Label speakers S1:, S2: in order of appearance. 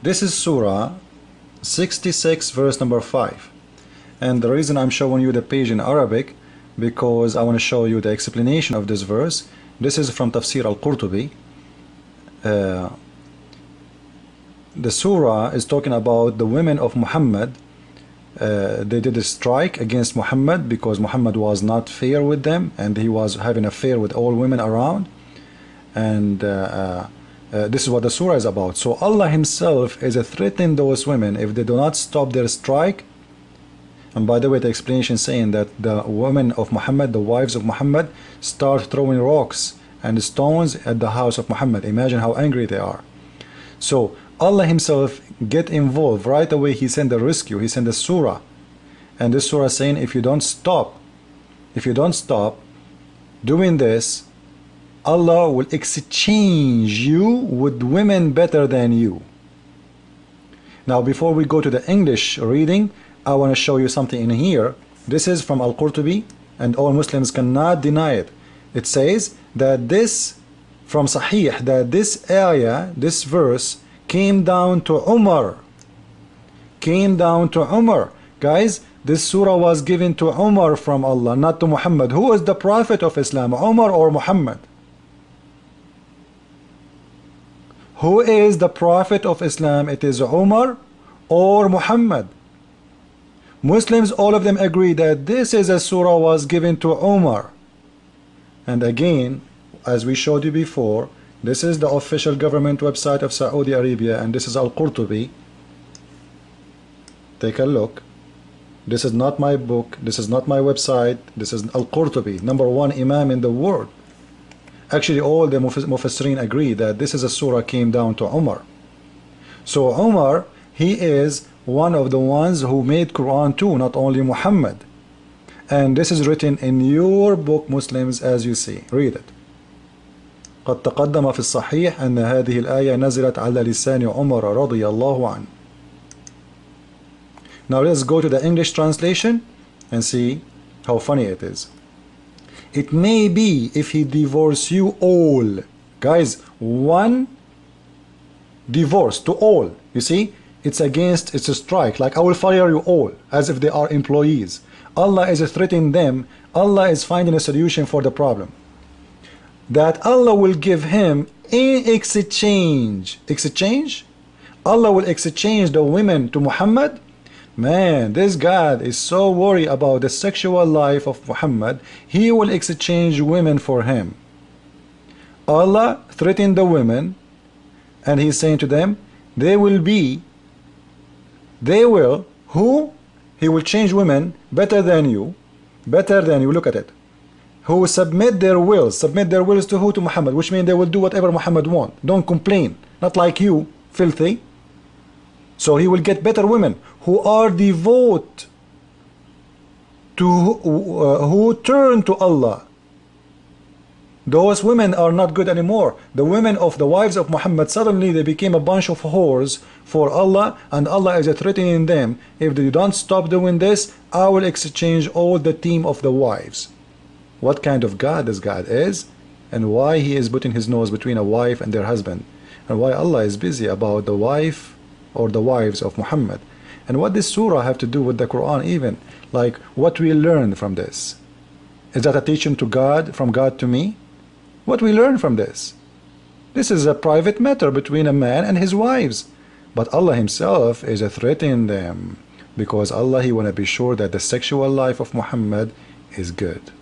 S1: This is Surah 66 verse number 5, and the reason I'm showing you the page in Arabic because I want to show you the explanation of this verse. This is from Tafsir al-Qurtubi. The surah is talking about the women of Muhammad. They did a strike against Muhammad because Muhammad was not fair with them and he was having an affair with all women around, and this is what the surah is about. So Allah himself is threatening those women if they do not stop their strike. And by the way, the explanation saying that the women of Muhammad, the wives of Muhammad, start throwing rocks and stones at the house of Muhammad. Imagine how angry they are. So Allah himself get involved right away. He sent the rescue, he sent the surah, and this surah saying if you don't stop doing this, Allah will exchange you with women better than you. Now before we go to the English reading, I want to show you something in here. This is from Al-Qurtubi and all Muslims cannot deny it. It says that this from Sahih, that this ayah, this verse came down to Umar. Guys, this surah was given to Umar from Allah, not to Muhammad. Who is the prophet of Islam, Umar or Muhammad? Who is the prophet of Islam? It is Umar or Muhammad. Muslims, all of them agree that this is a surah was given to Umar. And again, as we showed you before, this is the official government website of Saudi Arabia, and this is Al-Qurtubi. Take a look. This is not my book, this is not my website, this is Al-Qurtubi, #1 Imam in the world. Actually, all the Mufassirin agree that this is a surah came down to Umar. So Umar, he is one of the ones who made Quran too, not only Muhammad. And this is written in your book, Muslims, as you see. Read it. قد تقدم في الصحيح أن هذه الآية نزلت على لسان عمر رضي الله عنه. Now let's go to the English translation and see how funny it is. It may be if he divorce you all. Guys, one divorce to all. You see, it's a strike, like I will fire you all, as if they are employees. Allah is threatening them. Allah is finding a solution for the problem, that Allah will give him in exchange. Allah will exchange the women to Muhammad. Man, this God is so worried about the sexual life of Muhammad, he will exchange women for him. Allah threatened the women, and he's saying to them, they will, who? He will change women better than you, look at it. Who submit their wills to who? To Muhammad, which means they will do whatever Muhammad wants. Don't complain, not like you, filthy. So he will get better women who are devout to who turn to Allah. Those women are not good anymore. The women of the wives of Muhammad, suddenly they became a bunch of whores for Allah, and Allah is threatening them, if they don't stop doing this, I will exchange all the team of the wives. What kind of God this God is, and why he is putting his nose between a wife and their husband, and why Allah is busy about the wife or the wives of Muhammad. And what does surah have to do with the Quran even? Like, what we learn from this? Is that a teaching to God, from God to me? What we learn from this? This is a private matter between a man and his wives. But Allah himself is threatening them, because Allah, he want to be sure that the sexual life of Muhammad is good.